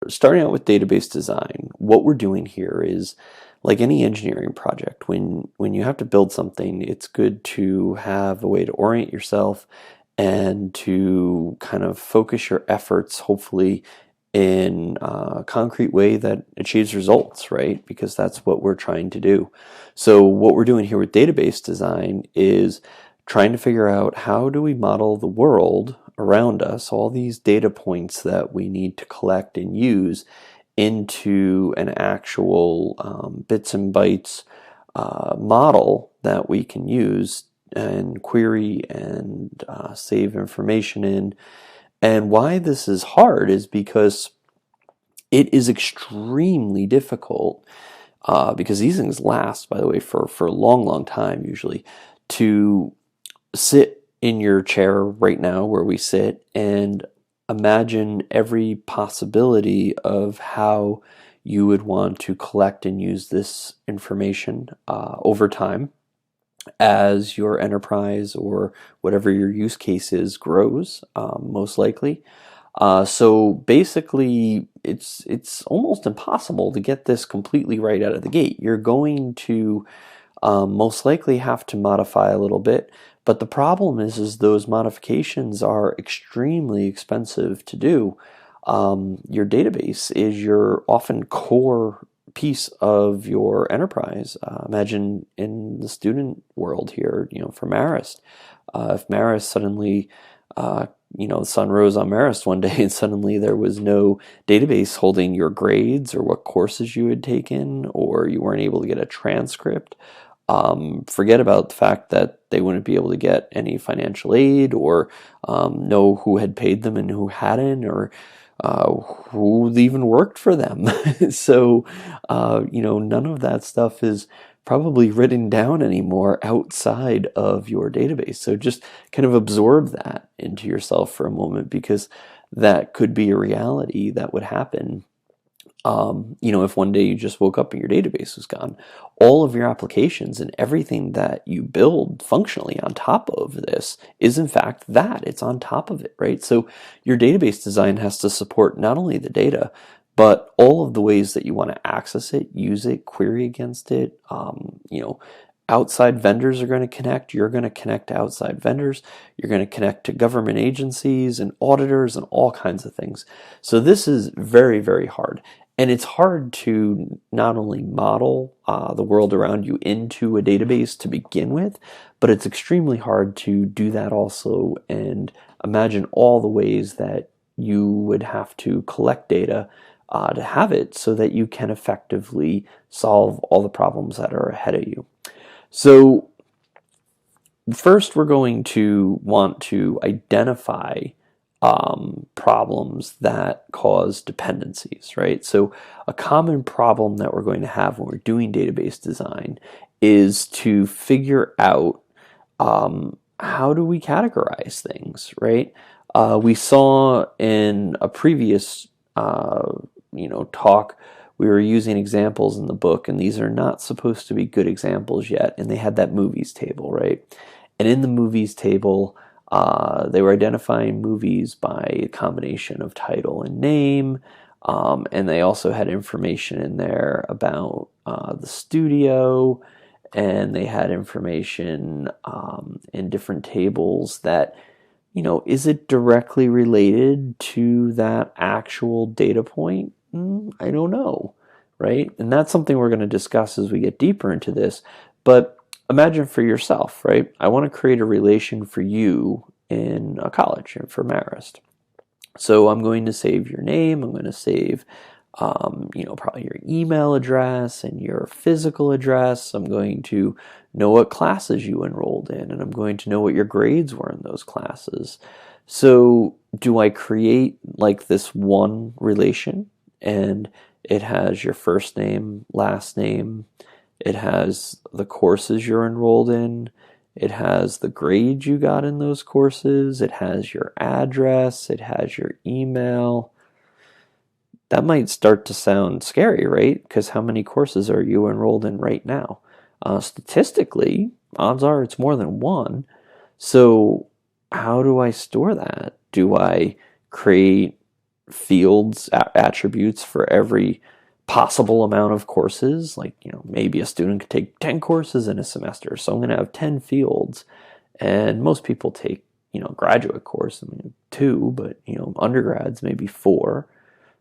starting out with database design, what we're doing here is, like any engineering project, when you have to build something, it's good to have a way to orient yourself and to kind of focus your efforts, hopefully, in a concrete way that achieves results, right? Because that's what we're trying to do. So what we're doing here with database design is trying to figure out, how do we model the world around us, all these data points that we need to collect and use, into an actual bits and bytes model that we can use and query and save information in. And why this is hard is because it is extremely difficult, because these things last, by the way, for a long, long time usually, to sit in your chair right now where we sit and imagine every possibility of how you would want to collect and use this information over time as your enterprise or whatever your use case is grows, most likely. So basically, it's almost impossible to get this completely right out of the gate. You're going to most likely have to modify a little bit, but the problem is those modifications are extremely expensive to do. Your database is your often core piece of your enterprise. Imagine in the student world here, for Marist. If Marist suddenly, the sun rose on Marist one day and suddenly there was no database holding your grades or what courses you had taken, or you weren't able to get a transcript, forget about the fact that they wouldn't be able to get any financial aid or know who had paid them and who hadn't, or who even worked for them. So, none of that stuff is probably written down anymore outside of your database. So just kind of absorb that into yourself for a moment, because that could be a reality that would happen. If one day you just woke up and your database was gone, all of your applications and everything that you build functionally on top of this is in fact that. It's on top of it, right? So your database design has to support not only the data, but all of the ways that you want to access it, use it, query against it. Outside vendors are going to connect. You're going to connect to outside vendors. You're going to connect to government agencies and auditors and all kinds of things. So this is very, very hard. And it's hard to not only model the world around you into a database to begin with, but it's extremely hard to do that also and imagine all the ways that you would have to collect data to have it so that you can effectively solve all the problems that are ahead of you. So first, we're going to want to identify problems that cause dependencies, right? So a common problem that we're going to have when we're doing database design is to figure out how do we categorize things, right? We saw in a previous talk, we were using examples in the book, and these are not supposed to be good examples yet, and they had that movies table, right? And in the movies table, they were identifying movies by a combination of title and name, and they also had information in there about the studio, and they had information in different tables that, is it directly related to that actual data point? I don't know, right? And that's something we're going to discuss as we get deeper into this, but imagine for yourself, right? I want to create a relation for you in a college for Marist. So I'm going to save your name. I'm going to save, probably your email address and your physical address. I'm going to know what classes you enrolled in, and I'm going to know what your grades were in those classes. So do I create like this one relation, and it has your first name, last name, it has the courses you're enrolled in, it has the grades you got in those courses, it has your address, it has your email. That might start to sound scary, right? Because how many courses are you enrolled in right now? Statistically, odds are it's more than one. So how do I store that? Do I create fields, attributes for every possible amount of courses. Like, maybe a student could take 10 courses in a semester, so I'm going to have 10 fields. And most people take, graduate course, 2, but, undergrads maybe 4.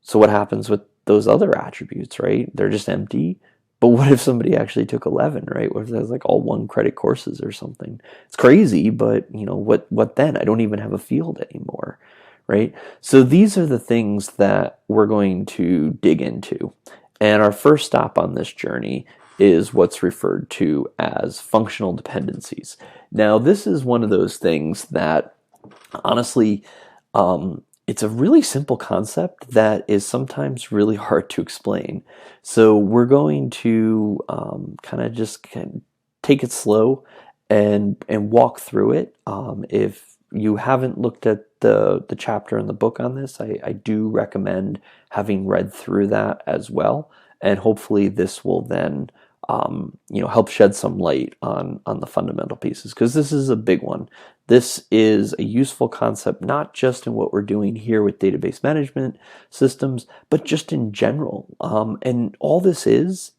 So what happens with those other attributes, right? They're just empty. But what if somebody actually took 11, right? What if that's like all 1 credit courses or something? It's crazy, but what then? I don't even have a field anymore, right? So these are the things that we're going to dig into. And our first stop on this journey is what's referred to as functional dependencies. Now, this is one of those things that honestly, it's a really simple concept that is sometimes really hard to explain. So we're going to kind of just take it slow and walk through it. If you haven't looked at the chapter in the book on this, I do recommend having read through that as well. And hopefully this will then help shed some light on the fundamental pieces, because this is a big one. This is a useful concept, not just in what we're doing here with database management systems, but just in general. And all this is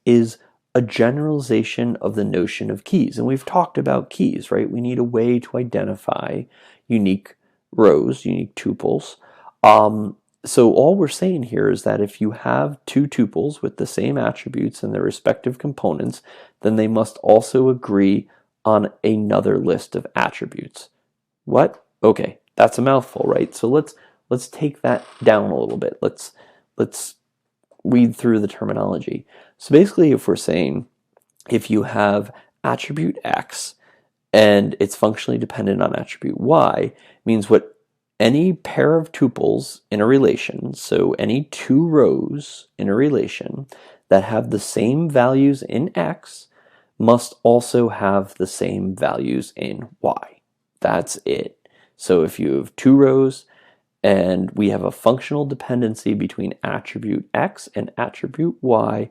a generalization of the notion of keys. And we've talked about keys, right? We need a way to identify unique rows, unique tuples. So all we're saying here is that if you have 2 tuples with the same attributes and their respective components, then they must also agree on another list of attributes. What? Okay, that's a mouthful, right? So let's take that down a little bit. Let's read through the terminology. So basically, if we're saying if you have attribute X and it's functionally dependent on attribute Y, means what any pair of tuples in a relation, so any 2 rows in a relation that have the same values in X must also have the same values in Y. That's it. So if you have 2 rows and we have a functional dependency between attribute X and attribute Y,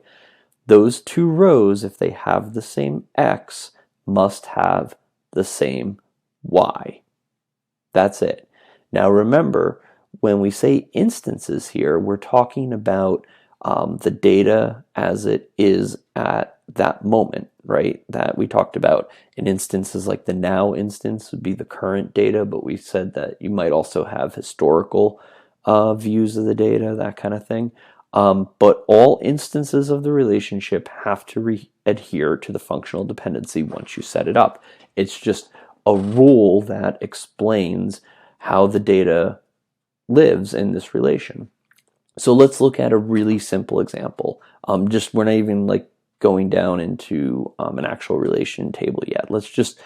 those 2 rows, if they have the same X, must have the same Y. That's it. Now remember, when we say instances here, we're talking about the data as it is at that moment, right? That we talked about. An instance is like the now instance would be the current data, but we said that you might also have historical views of the data, that kind of thing. But all instances of the relationship have to adhere to the functional dependency once you set it up. It's just a rule that explains how the data lives in this relation. So let's look at a really simple example. We're not even like going down into an actual relation table yet. Let's just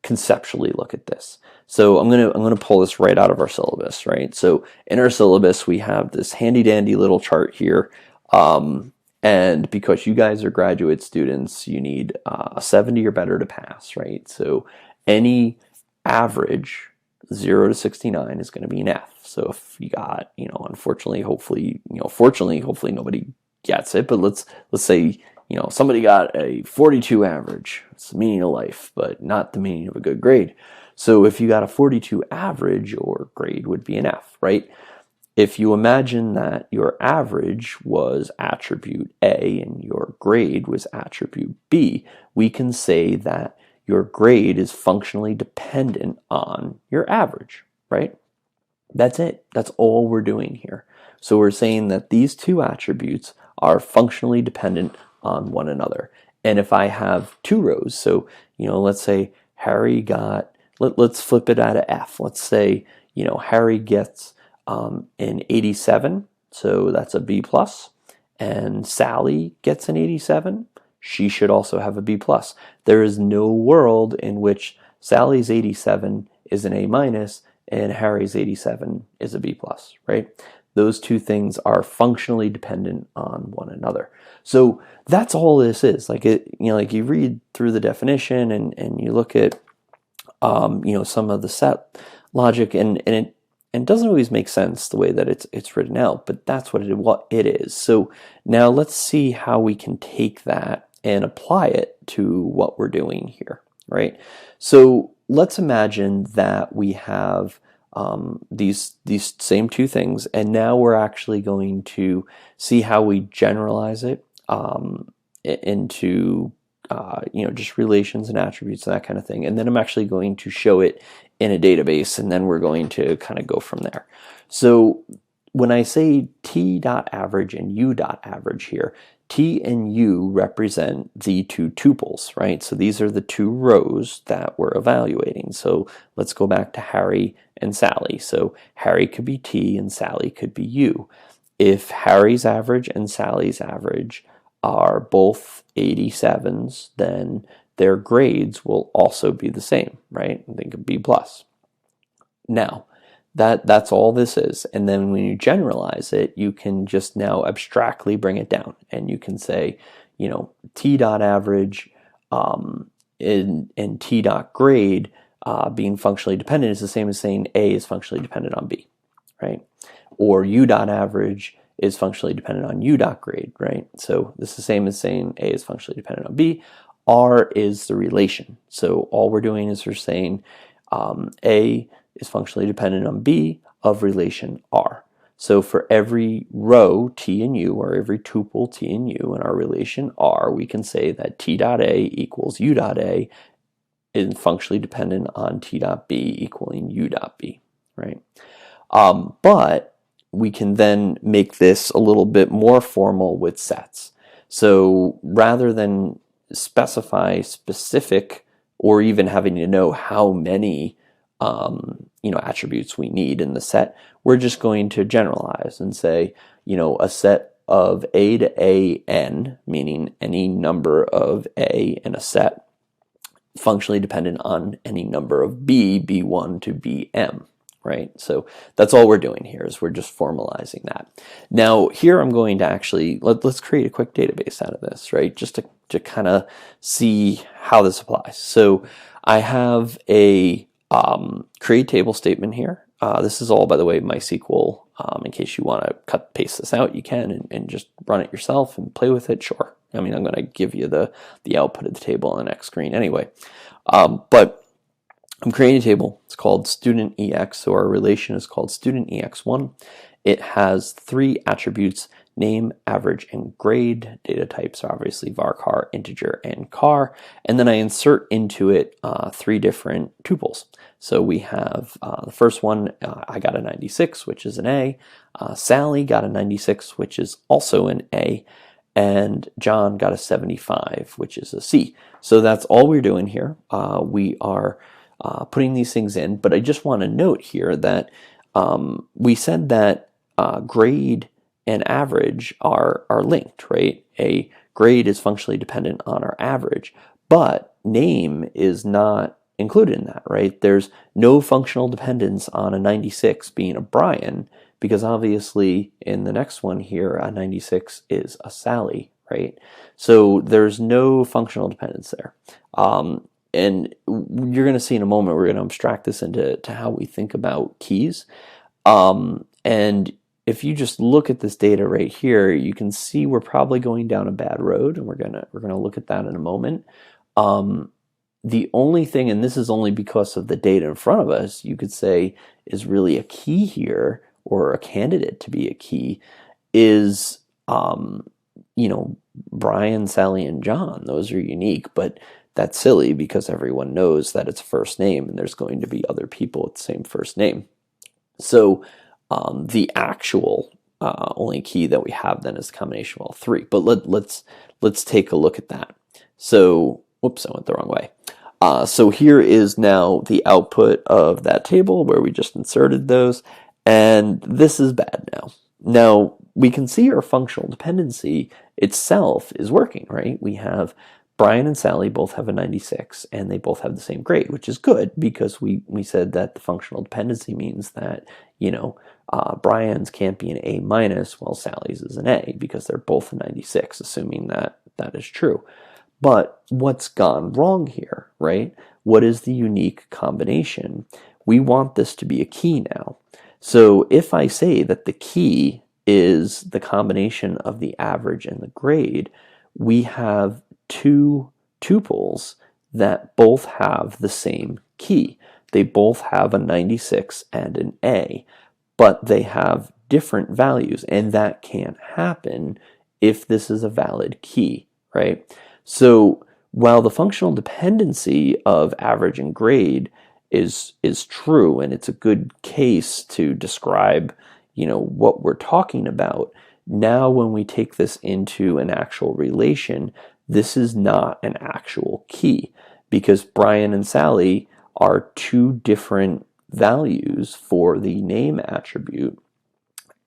conceptually look at this. So I'm gonna pull this right out of our syllabus, right? So in our syllabus we have this handy dandy little chart here, and because you guys are graduate students, you need a 70 or better to pass, right? So any average 0 to 69 is going to be an F. So if you got, unfortunately, hopefully nobody gets it, but let's say, somebody got a 42 average. It's the meaning of life, but not the meaning of a good grade. So if you got a 42 average, your grade would be an F, right? If you imagine that your average was attribute A and your grade was attribute B, we can say that your grade is functionally dependent on your average, right? That's it. That's all we're doing here. So we're saying that these 2 attributes are functionally dependent on one another. And if I have 2 rows, so, let's say Harry got, let's flip it out of F. Let's say, Harry gets an 87, so that's a B plus, and Sally gets an 87. She should also have a B plus. There is no world in which Sally's 87 is an A minus and Harry's 87 is a B plus, right? Those 2 things are functionally dependent on one another. So that's all this is. Like you read through the definition and you look at some of the set logic, and it doesn't always make sense the way that it's written out, but that's what it is. So now let's see how we can take that and apply it to what we're doing here, right? So let's imagine that we have these same two things, and now we're actually going to see how we generalize it into just relations and attributes, that kind of thing. And then I'm actually going to show it in a database, and then we're going to kind of go from there. So when I say t.average and u.average here, t and u represent the two tuples, right? So these are the two rows that we're evaluating. So let's go back to Harry and Sally. So Harry could be t and Sally could be u. If Harry's average and Sally's average are both 87s, then their grades will also be the same, right? They could be plus. Now, that's all this is. And then when you generalize it, you can just now abstractly bring it down, and you can say, t dot average and t dot grade being functionally dependent is the same as saying A is functionally dependent on B, right? Or u dot average is functionally dependent on u dot grade, right? So this is the same as saying A is functionally dependent on B. R is the relation. So all we're doing is we're saying A is functionally dependent on B of relation R. So for every row T and U, or every tuple T and U in our relation R, we can say that T dot A equals U dot A is functionally dependent on T dot B equaling U dot B, right? But we can then make this a little bit more formal with sets. So rather than specify specific, or even having to know how many attributes we need in the set, we're just going to generalize and say, a set of A to AN, meaning any number of A in a set, functionally dependent on any number of B, B1 to BM, right? So that's all we're doing here, is we're just formalizing that. Now here I'm going to actually, let's create a quick database out of this, right? Just to kind of see how this applies. So I have a create table statement here. This is all, by the way, MySQL. In case you want to paste this out, you can and just run it yourself and play with it. Sure. I mean, I'm going to give you the output of the table on the next screen anyway. But I'm creating a table. It's called student EX. So our relation is called student EX1. It has 3 attributes: name, average, and grade. Data types are obviously varchar, integer, and char. And then I insert into it 3 different tuples. So we have the first one, I got a 96, which is an A. Sally got a 96, which is also an A. And John got a 75, which is a C. So that's all we're doing here. We are putting these things in, but I just want to note here that we said that grade and average are linked, right? A grade is functionally dependent on our average, but name is not included in that, right? There's no functional dependence on a 96 being a Brian, because obviously in the next one here, a 96 is a Sally, right? So there's no functional dependence there. And you're going to see in a moment, we're going to abstract this into how we think about keys. And if you just look at this data right here, you can see we're probably going down a bad road, and we're gonna look at that in a moment. The only thing, and this is only because of the data in front of us, you could say is really a key here, or a candidate to be a key, is Brian, Sally, and John. Those are unique, but that's silly because everyone knows that it's first name, and there's going to be other people with the same first name. So the actual only key that we have then is the combination of all 3. But let's take a look at that. So, whoops, I went the wrong way. So here is now the output of that table where we just inserted those, and this is bad now. Now we can see our functional dependency itself is working, right? We have Brian and Sally both have a 96, and they both have the same grade, which is good because we said that the functional dependency means that, Brian's can't be an A minus while Sally's is an A, because they're both a 96, assuming that that is true. But what's gone wrong here, right? What is the unique combination? We want this to be a key now. So if I say that the key is the combination of the average and the grade, we have 2 tuples that both have the same key. they both have a 96 and an A, but they have different values, and that can't happen if this is a valid key, right? So while the functional dependency of average and grade is true, and it's a good case to describe, what we're talking about, now when we take this into an actual relation, this is not an actual key, because Brian and Sally are two different values for the name attribute.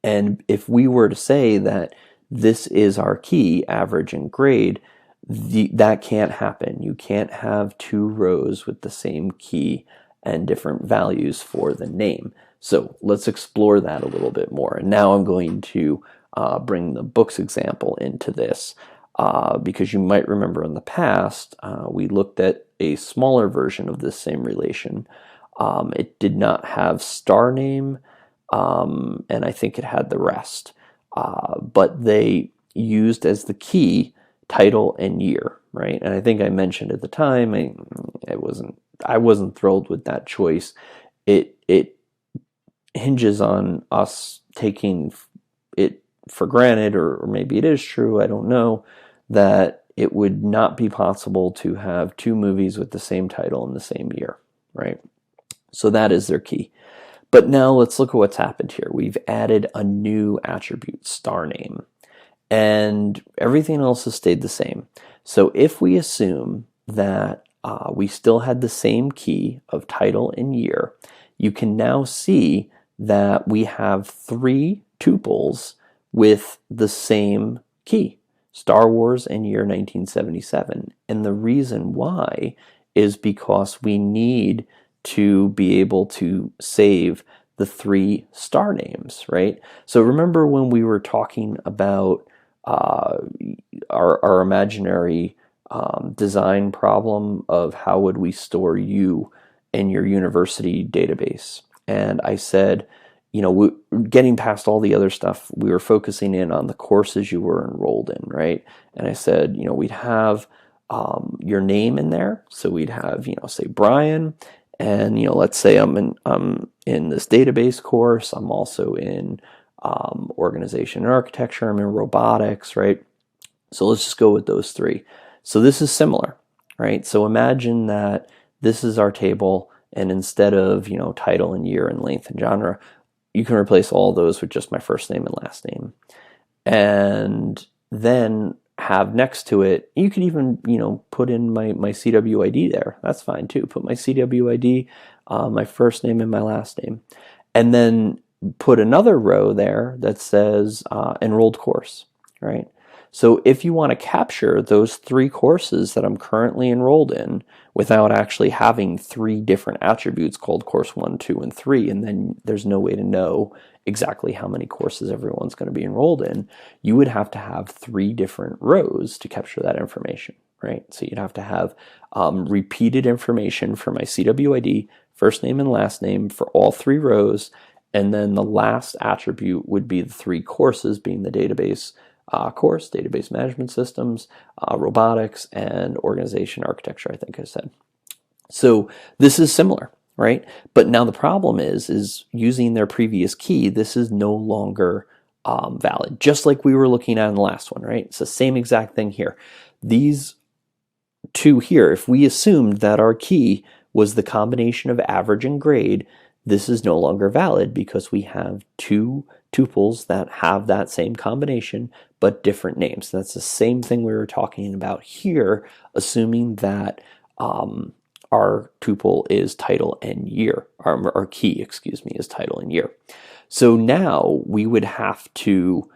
And if we were to say that this is our key, average and grade, that can't happen. You can't have two rows with the same key and different values for the name. So let's explore that a little bit more. And now I'm going to bring the books example into this, because you might remember in the past, we looked at a smaller version of this same relation. It did not have star name, and I think it had the rest. But they used as the key title and year, right? And I think I mentioned at the time, I wasn't thrilled with that choice. It hinges on us taking it for granted, or maybe it is true, I don't know, that it would not be possible to have two movies with the same title in the same year, right? So that is their key. But now let's look at what's happened here. We've added a new attribute, star name, and everything else has stayed the same. So if we assume that we still had the same key of title and year, you can now see that we have three tuples with the same key, Star Wars and year 1977. And the reason why is because we need to be able to save the three star names, right? So remember when we were talking about our imaginary design problem of how would we store you in your university database? And I said, getting past all the other stuff, we were focusing in on the courses you were enrolled in, right? And I said, we'd have your name in there. So we'd have, say Brian, and let's say I'm in this database course. I'm also in organization and architecture. I'm in robotics, right? So let's just go with those three. So this is similar, right? So imagine that this is our table, and instead of title and year and length and genre, you can replace all those with just my first name and last name, and then have next to it, you could even put in my CWID there. That's fine too. Put my CWID, my first name and my last name, and then put another row there that says enrolled course, right? So if you want to capture those three courses that I'm currently enrolled in without actually having three different attributes called course 1, 2, and 3, and then there's no way to know exactly how many courses everyone's going to be enrolled in, you would have to have three different rows to capture that information, right? So you'd have to have repeated information for my CWID, first name and last name for all three rows, and then the last attribute would be the three courses, being the database course, database management systems, robotics, and organization architecture, I think I said. So this is similar, right? But now the problem is using their previous key, this is no longer valid, just like we were looking at in the last one, right? It's the same exact thing here. These two here, if we assumed that our key was the combination of average and grade, this is no longer valid because we have two tuples that have that same combination but different names. That's the same thing we were talking about here, assuming that our tuple is title and year, our key, excuse me, is title and year. So now we would have to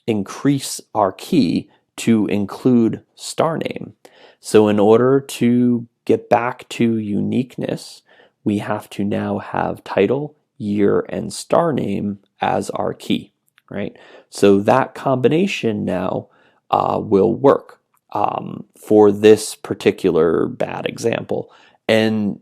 increase our key to include star name. So in order to get back to uniqueness, we have to now have title, year, and star name as our key, right? So that combination now will work for this particular bad example. And,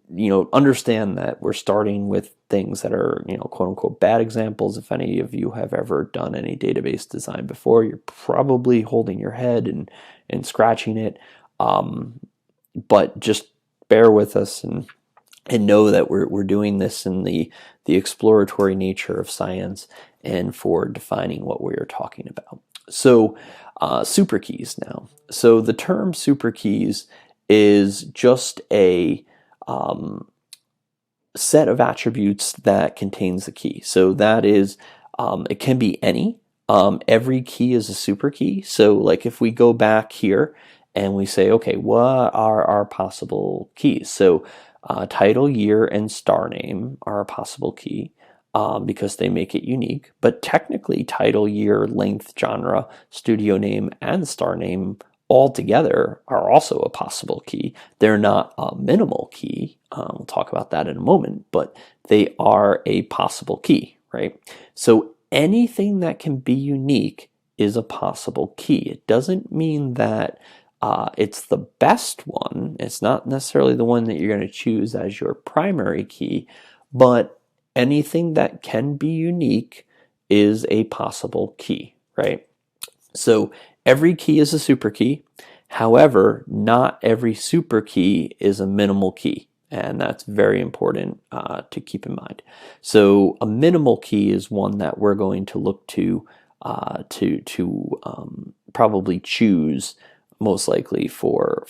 understand that we're starting with things that are, quote unquote, bad examples. If any of you have ever done any database design before, you're probably holding your head and scratching it. But just bear with us, and and know that we're doing this in the exploratory nature of science and for defining what we're talking about. So superkeys now. So the term superkeys is just a set of attributes that contains the key. So that is, it can be any. Every key is a superkey. So like if we go back here and we say, okay, what are our possible keys? So title, year, and star name are a possible key because they make it unique. But technically, title, year, length, genre, studio name, and star name all together are also a possible key. They're not a minimal key. We'll talk about that in a moment, but they are a possible key, right? So anything that can be unique is a possible key. It doesn't mean that it's the best one. It's not necessarily the one that you're going to choose as your primary key, but anything that can be unique is a possible key, right? So every key is a superkey. However, not every superkey is a minimal key. And that's very important to keep in mind. So a minimal key is one that we're going to look to probably choose most likely for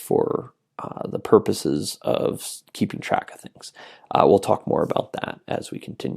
the purposes of keeping track of things. We'll talk more about that as we continue.